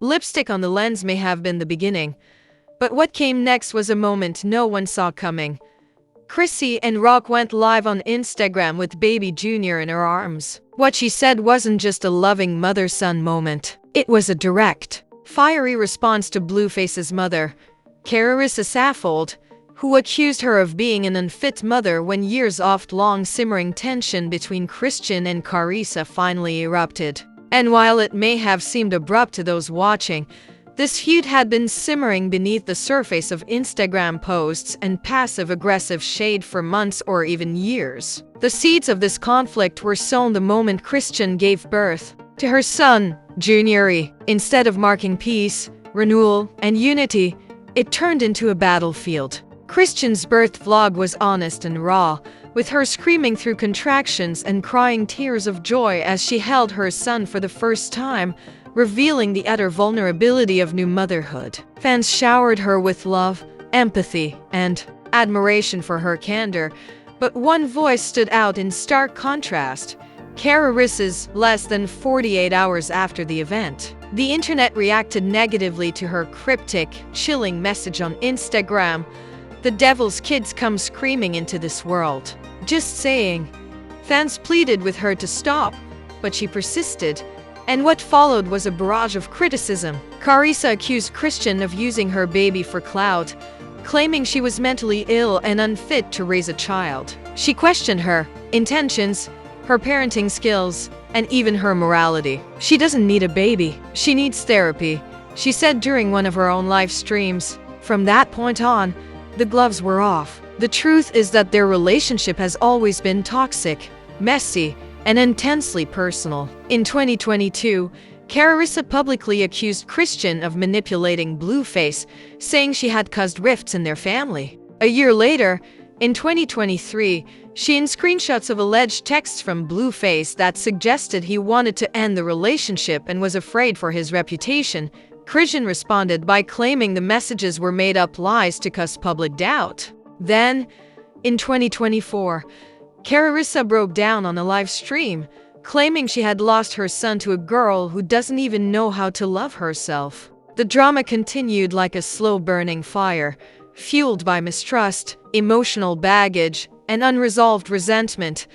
Lipstick on the lens may have been the beginning, but what came next was a moment no one saw coming. Chrisean Rock went live on Instagram with baby Junior in her arms. What she said wasn't just a loving mother-son moment. It was a direct, fiery response to Blueface's mother, Karlissa Saffold, who accused her of being an unfit mother when years of long simmering tension between Chrisean and Karlissa finally erupted. And while it may have seemed abrupt to those watching, this feud had been simmering beneath the surface of Instagram posts and passive-aggressive shade for months or even years. The seeds of this conflict were sown the moment Chrisean gave birth to her son, Junior. Instead of marking peace, renewal, and unity, it turned into a battlefield. Chrisean's birth vlog was honest and raw, with her screaming through contractions and crying tears of joy as she held her son for the first time, revealing the utter vulnerability of new motherhood. Fans showered her with love, empathy, and admiration for her candor, but one voice stood out in stark contrast: Karlissa's. Less than 48 hours after the event, the internet reacted negatively to her cryptic, chilling message on Instagram. "The devil's kids come screaming into this world. Just saying." Fans pleaded with her to stop, but she persisted, and what followed was a barrage of criticism. Karlissa accused Chrisean of using her baby for clout, claiming she was mentally ill and unfit to raise a child. She questioned her intentions, her parenting skills, and even her morality. "She doesn't need a baby. She needs therapy," she said during one of her own live streams. From that point on, the gloves were off. The truth is that their relationship has always been toxic, messy, and intensely personal. In 2022, Karlissa publicly accused Chrisean of manipulating Blueface, saying she had caused rifts in their family. A year later, in 2023, she sent screenshots of alleged texts from Blueface that suggested he wanted to end the relationship and was afraid for his reputation. Chrisean responded by claiming the messages were made-up lies to cause public doubt. Then, in 2024, Karlissa broke down on a live stream, claiming she had lost her son to a girl who doesn't even know how to love herself. The drama continued like a slow-burning fire, fueled by mistrust, emotional baggage, and unresolved resentment.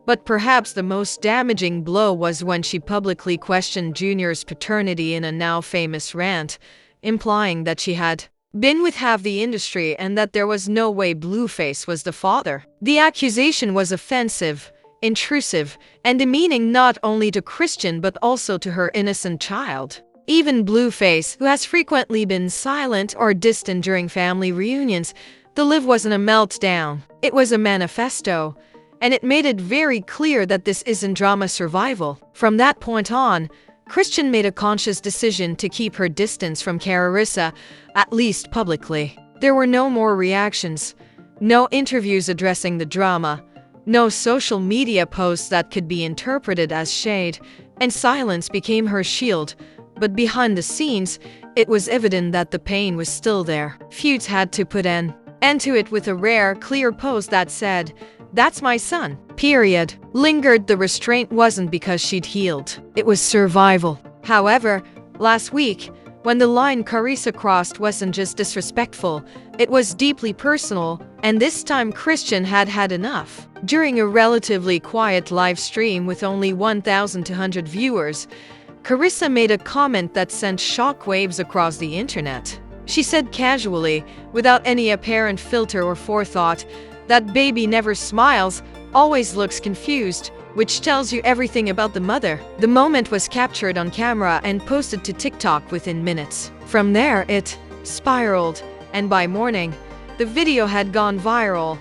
But perhaps the most damaging blow was when she publicly questioned Junior's paternity in a now-famous rant, implying that she had been with half the industry and that there was no way Blueface was the father. The accusation was offensive, intrusive, and demeaning not only to Chrisean but also to her innocent child. Even Blueface, who has frequently been silent or distant during family reunions, the live wasn't a meltdown. It was a manifesto, and it made it very clear that this isn't drama survival. From that point on, Chrisean made a conscious decision to keep her distance from Karlissa, at least publicly. There were no more reactions, no interviews addressing the drama, no social media posts that could be interpreted as shade, and silence became her shield. But behind the scenes, it was evident that the pain was still there. Feuds had to put an end to it with a rare, clear post that said, "That's my son, period." Lingered. The restraint wasn't because she'd healed. It was survival. However, last week, when the line Karlissa crossed wasn't just disrespectful, it was deeply personal, and this time Chrisean had had enough. During a relatively quiet live stream with only 1,200 viewers, Karlissa made a comment that sent shockwaves across the internet. She said casually, without any apparent filter or forethought, that baby never smiles, always looks confused, which tells you everything about the mother. The moment was captured on camera and posted to TikTok within minutes. From there, it spiraled, and by morning, the video had gone viral,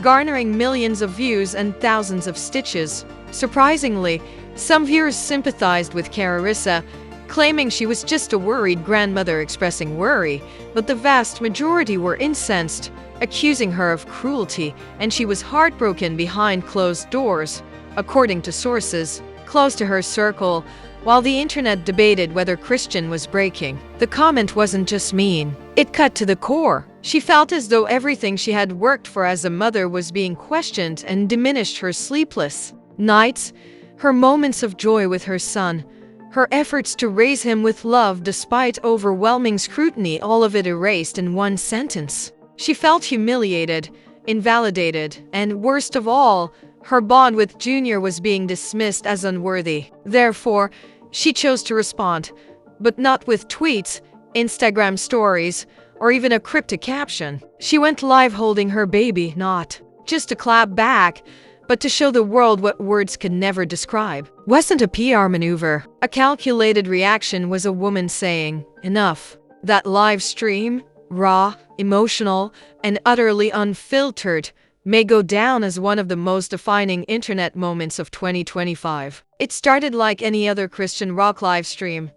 garnering millions of views and thousands of stitches. Surprisingly, some viewers sympathized with Karlissa, claiming she was just a worried grandmother expressing worry, but the vast majority were incensed, accusing her of cruelty, and she was heartbroken behind closed doors, according to sources close to her circle. While the internet debated whether Chrisean was breaking, the comment wasn't just mean. It cut to the core. She felt as though everything she had worked for as a mother was being questioned and diminished her sleepless nights, her moments of joy with her son, Her efforts to raise him with love despite overwhelming scrutiny, all of it erased in one sentence. She felt humiliated, invalidated, and worst of all, her bond with Junior was being dismissed as unworthy. Therefore, she chose to respond, but not with tweets, Instagram stories, or even a cryptic caption. She went live holding her baby, not just to clap back, but to show the world what words could never describe. Wasn't a PR maneuver. A calculated reaction was a woman saying, "Enough." That live stream, raw, emotional, and utterly unfiltered, may go down as one of the most defining internet moments of 2025. It started like any other Chrisean Rock live stream.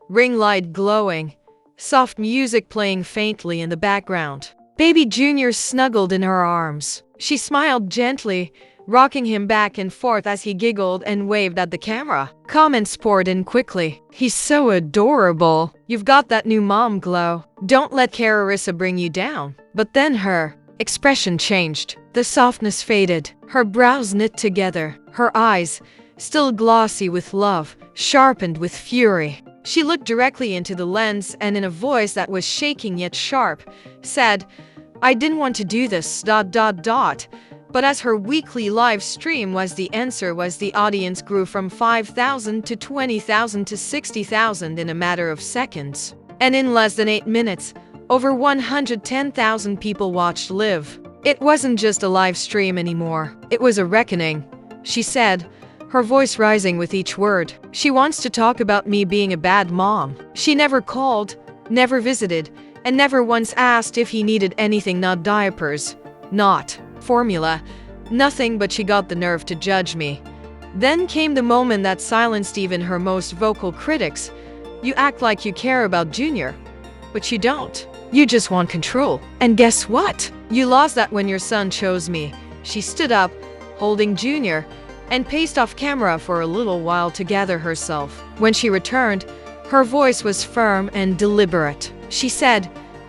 Ring light glowing, soft music playing faintly in the background. Baby Junior snuggled in her arms. She smiled gently, rocking him back and forth as he giggled and waved at the camera. Comments poured in quickly. "He's so adorable. You've got that new mom glow. Don't let Karlissa bring you down." But then her expression changed. The softness faded. Her brows knit together. Her eyes, still glossy with love, sharpened with fury. She looked directly into the lens and in a voice that was shaking yet sharp, said, "I didn't want to do this, ... But as her weekly live stream was, the answer was the audience grew from 5,000 to 20,000 to 60,000 in a matter of seconds. And in less than 8 minutes, over 110,000 people watched live. It wasn't just a live stream anymore. It was a reckoning," she said, her voice rising with each word. "She wants to talk about me being a bad mom. She never called, never visited, and never once asked if he needed anything, not diapers, not formula, nothing, but she got the nerve to judge me." Then came the moment that silenced even her most vocal critics. "You act like you care about Junior, but you don't. You just want control. And guess what? You lost that when your son chose me." She stood up, holding Junior, and paced off camera for a little while to gather herself. When she returned, her voice was firm and deliberate. She said,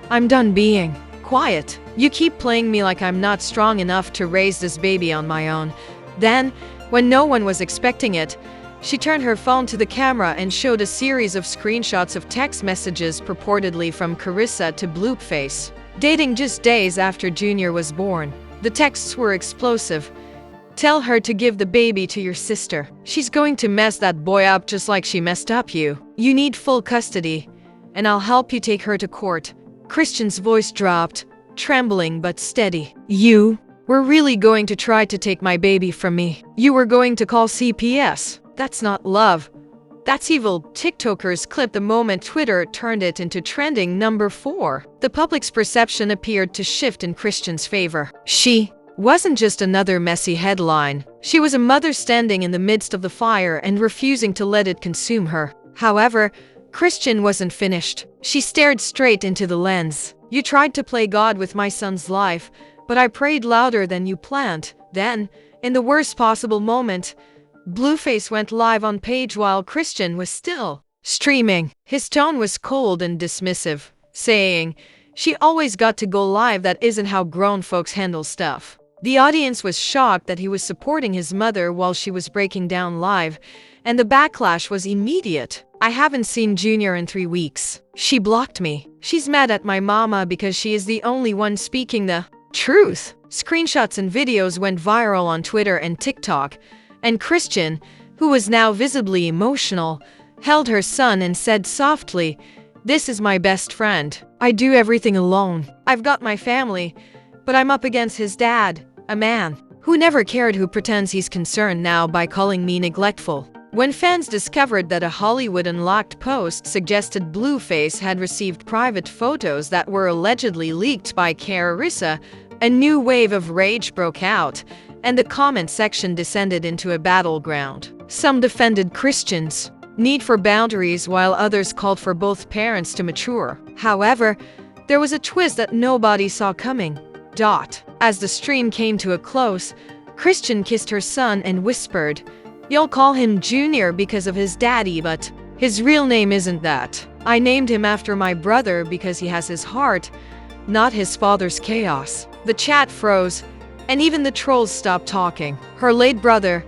"I'm done being quiet. You keep playing me like I'm not strong enough to raise this baby on my own." Then, when no one was expecting it, she turned her phone to the camera and showed a series of screenshots of text messages purportedly from Karlissa to Blueface, dating just days after Junior was born. The texts were explosive. "Tell her to give the baby to your sister. She's going to mess that boy up just like she messed up you. You need full custody, and I'll help you take her to court." Chrisean's voice dropped, trembling but steady. "You were really going to try to take my baby from me? You were going to call CPS? That's not love. That's evil." TikTokers clipped the moment Twitter turned it into trending number 4. The public's perception appeared to shift in Chrisean's favor. She wasn't just another messy headline. She was a mother standing in the midst of the fire and refusing to let it consume her. However, Chrisean wasn't finished. She stared straight into the lens. "You tried to play God with my son's life, but I prayed louder than you planned." Then, in the worst possible moment, Blueface went live on page while Chrisean was still streaming. His tone was cold and dismissive, saying, "She always got to go live. That isn't how grown folks handle stuff." The audience was shocked that he was supporting his mother while she was breaking down live, and the backlash was immediate. "I haven't seen Junior in 3 weeks. She blocked me. She's mad at my mama because she is the only one speaking the truth." Screenshots and videos went viral on Twitter and TikTok, and Chrisean, who was now visibly emotional, held her son and said softly, "This is my best friend. I do everything alone. I've got my family, but I'm up against his dad, a man who never cared, who pretends he's concerned now by calling me neglectful." When fans discovered that a Hollywood Unlocked post suggested Blueface had received private photos that were allegedly leaked by Karlissa, a new wave of rage broke out, and the comment section descended into a battleground. Some defended Chrisean's need for boundaries while others called for both parents to mature. However, there was a twist that nobody saw coming. As the stream came to a close, Chrisean kissed her son and whispered, "You'll call him Junior because of his daddy, but his real name isn't that. I named him after my brother because he has his heart, not his father's chaos." The chat froze, and even the trolls stopped talking. Her late brother,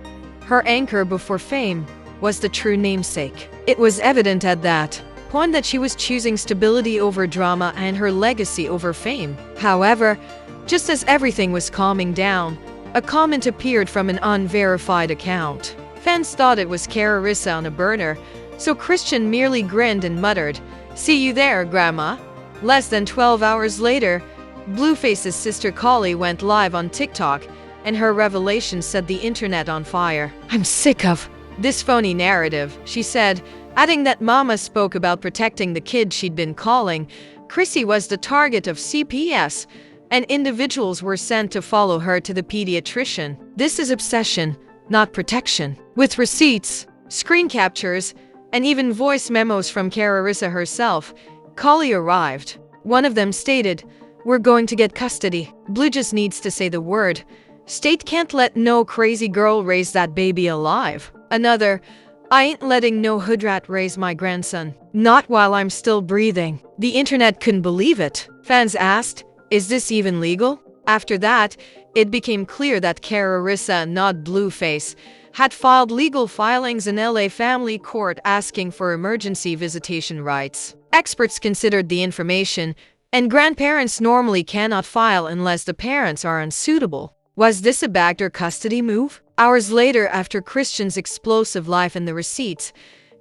her anchor before fame, was the true namesake. It was evident at that point that she was choosing stability over drama and her legacy over fame. However, just as everything was calming down, a comment appeared from an unverified account. Fans thought it was Karlissa on a burner, so Chrisean merely grinned and muttered, "See you there, Grandma." Less than 12 hours later, Blueface's sister Karlissa went live on TikTok, and her revelation set the internet on fire. "I'm sick of this phony narrative," she said, adding that Mama spoke about protecting the kid she'd been calling. Chrissy was the target of CPS, and individuals were sent to follow her to the pediatrician. This is obsession, not protection. With receipts, screen captures, and even voice memos from Karlissa herself, Karlissa arrived. One of them stated, "We're going to get custody. Blue just needs to say the word. State can't let no crazy girl raise that baby alive." Another, "I ain't letting no hoodrat raise my grandson. Not while I'm still breathing." The internet couldn't believe it. Fans asked, "Is this even legal?" After that, it became clear that Karlissa, not Blueface, had filed legal filings in LA family court asking for emergency visitation rights. Experts considered the information, and grandparents normally cannot file unless the parents are unsuitable. Was this a backdoor custody move? Hours later, after Chrisean's explosive life and the receipts,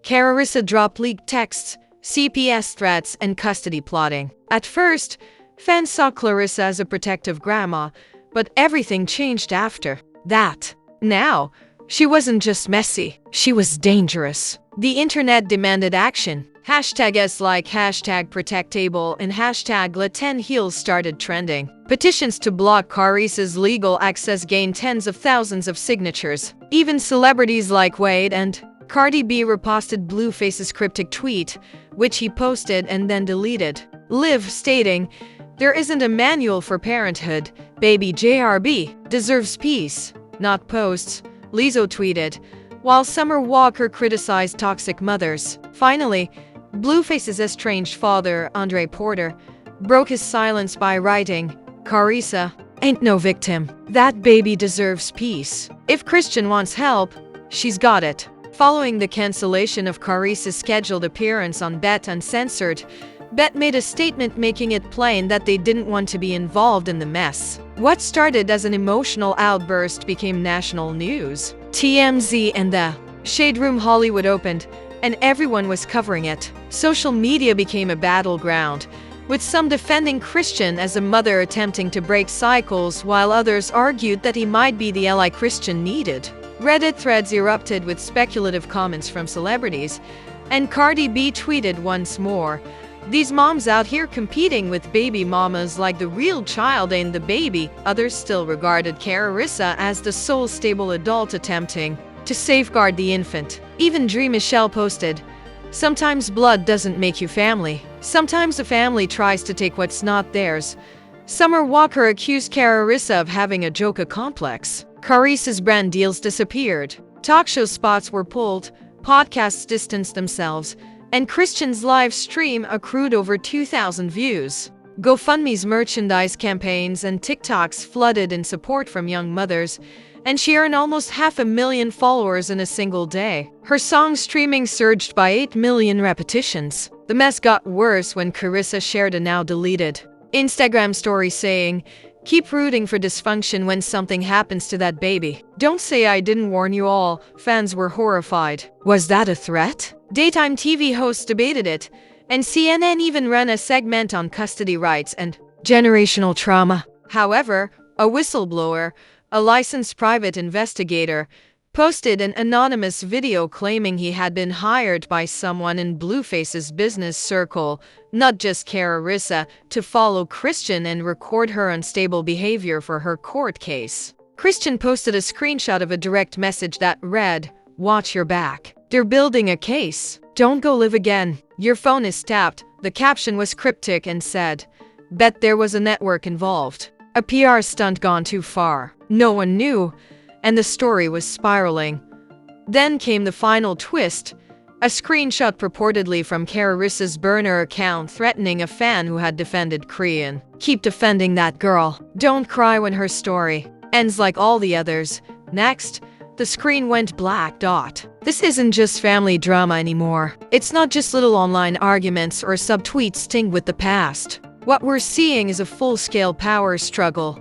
Karlissa dropped leaked texts, CPS threats, and custody plotting. At first, fans saw Karlissa as a protective grandma, but everything changed after that. Now, she wasn't just messy, she was dangerous. The internet demanded action. Hashtags like #ProtectAble and #Let10Heal started trending. Petitions to block Karlissa's legal access gained tens of thousands of signatures. Even celebrities like Wade and Cardi B reposted Blueface's cryptic tweet, which he posted and then deleted. Liv stating, "There isn't a manual for parenthood. Baby JRB deserves peace, not posts," Lizzo tweeted, while Summer Walker criticized toxic mothers. Finally, Blueface's estranged father, Andre Porter, broke his silence by writing, "Karlissa ain't no victim. That baby deserves peace. If Chrisean wants help, she's got it." Following the cancellation of Karlissa's scheduled appearance on Bet Uncensored, Bet made a statement making it plain that they didn't want to be involved in the mess. What started as an emotional outburst became national news. TMZ and the Shade Room Hollywood opened, and everyone was covering it. Social media became a battleground, with some defending Chrisean as a mother attempting to break cycles, while others argued that he might be the ally Chrisean needed. Reddit threads erupted with speculative comments from celebrities, and Cardi B tweeted once more, "These moms out here competing with baby mamas like the real child ain't the baby." Others still regarded Karlissa as the sole stable adult attempting to safeguard the infant. Even Dre Michelle posted, "Sometimes blood doesn't make you family. Sometimes a family tries to take what's not theirs." Summer Walker accused Karlissa of having a Joker complex. Karlissa's brand deals disappeared. Talk show spots were pulled, podcasts distanced themselves, and Chrisean's live stream accrued over 2,000 views. GoFundMe's merchandise campaigns and TikToks flooded in support from young mothers, and she earned almost 500,000 followers in a single day. Her song streaming surged by 8 million repetitions. The mess got worse when Karlissa shared a now-deleted Instagram story saying, "Keep rooting for dysfunction when something happens to that baby. Don't say I didn't warn you all." Fans were horrified. Was that a threat? Daytime TV hosts debated it, and CNN even ran a segment on custody rights and generational trauma. However, a whistleblower, a licensed private investigator, posted an anonymous video claiming he had been hired by someone in Blueface's business circle, not just Karlissa, to follow Chrisean and record her unstable behavior for her court case. Chrisean posted a screenshot of a direct message that read, "Watch your back. They're building a case. Don't go live again. Your phone is tapped." The caption was cryptic and said, "Bet there was a network involved. A PR stunt gone too far." No one knew, and the story was spiraling. Then came the final twist, a screenshot purportedly from Karlissa's burner account threatening a fan who had defended Chrisean. "Keep defending that girl. Don't cry when her story ends like all the others." Next, the screen went black. This isn't just family drama anymore. It's not just little online arguments or subtweets tinged with the past. What we're seeing is a full-scale power struggle,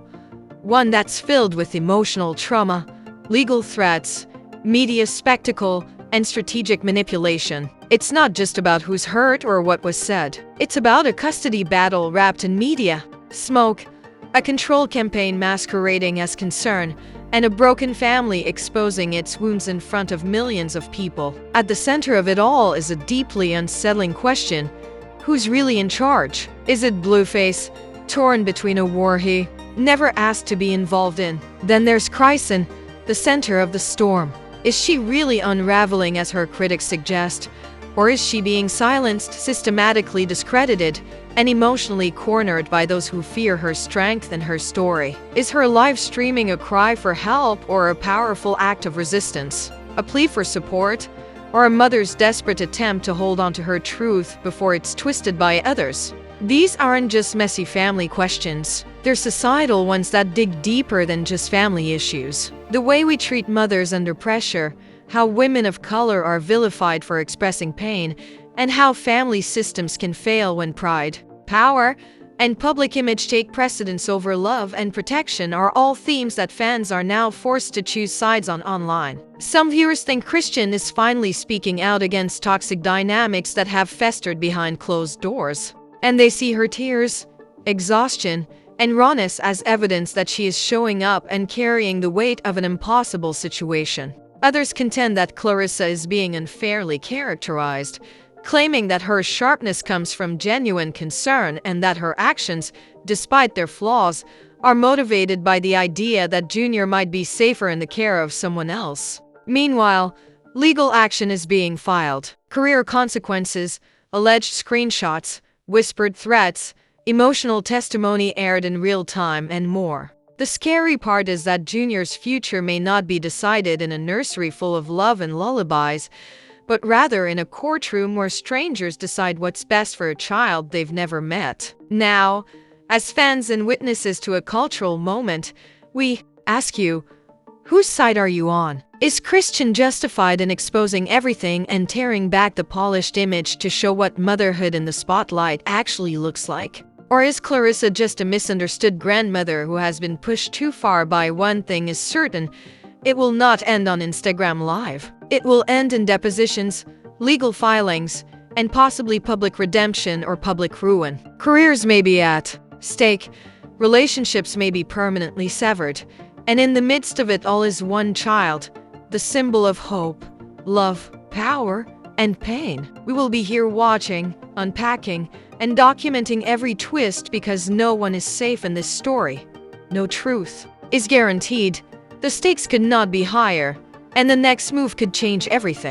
one that's filled with emotional trauma, legal threats, media spectacle, and strategic manipulation. It's not just about who's hurt or what was said. It's about a custody battle wrapped in media, smoke, a control campaign masquerading as concern, and a broken family exposing its wounds in front of millions of people. At the center of it all is a deeply unsettling question: who's really in charge? Is it Blueface, torn between a war he never asked to be involved in? Then there's Chrisean, the center of the storm. Is she really unraveling as her critics suggest? Or is she being silenced, systematically discredited, and emotionally cornered by those who fear her strength and her story? Is her live streaming a cry for help or a powerful act of resistance? A plea for support? Or a mother's desperate attempt to hold on to her truth before it's twisted by others? These aren't just messy family questions. They're societal ones that dig deeper than just family issues. The way we treat mothers under pressure, how women of color are vilified for expressing pain, and how family systems can fail when pride, power, and public image take precedence over love and protection are all themes that fans are now forced to choose sides on online. Some viewers think Chrisean is finally speaking out against toxic dynamics that have festered behind closed doors, and they see her tears, exhaustion, and rawness as evidence that she is showing up and carrying the weight of an impossible situation. Others contend that Karlissa is being unfairly characterized, claiming that her sharpness comes from genuine concern and that her actions, despite their flaws, are motivated by the idea that Junior might be safer in the care of someone else. Meanwhile, legal action is being filed. Career consequences, alleged screenshots, whispered threats, emotional testimony aired in real time, and more. The scary part is that Junior's future may not be decided in a nursery full of love and lullabies, but rather in a courtroom where strangers decide what's best for a child they've never met. Now, as fans and witnesses to a cultural moment, we ask you, whose side are you on? Is Chrisean justified in exposing everything and tearing back the polished image to show what motherhood in the spotlight actually looks like? Or is Karlissa just a misunderstood grandmother who has been pushed too far? By one thing is certain, it will not end on Instagram Live. It will end in depositions, legal filings, and possibly public redemption or public ruin. Careers may be at stake, relationships may be permanently severed, and in the midst of it all is one child, the symbol of hope, love, power, and pain. We will be here watching, unpacking, and documenting every twist because no one is safe in this story. No truth is guaranteed. The stakes could not be higher, and the next move could change everything.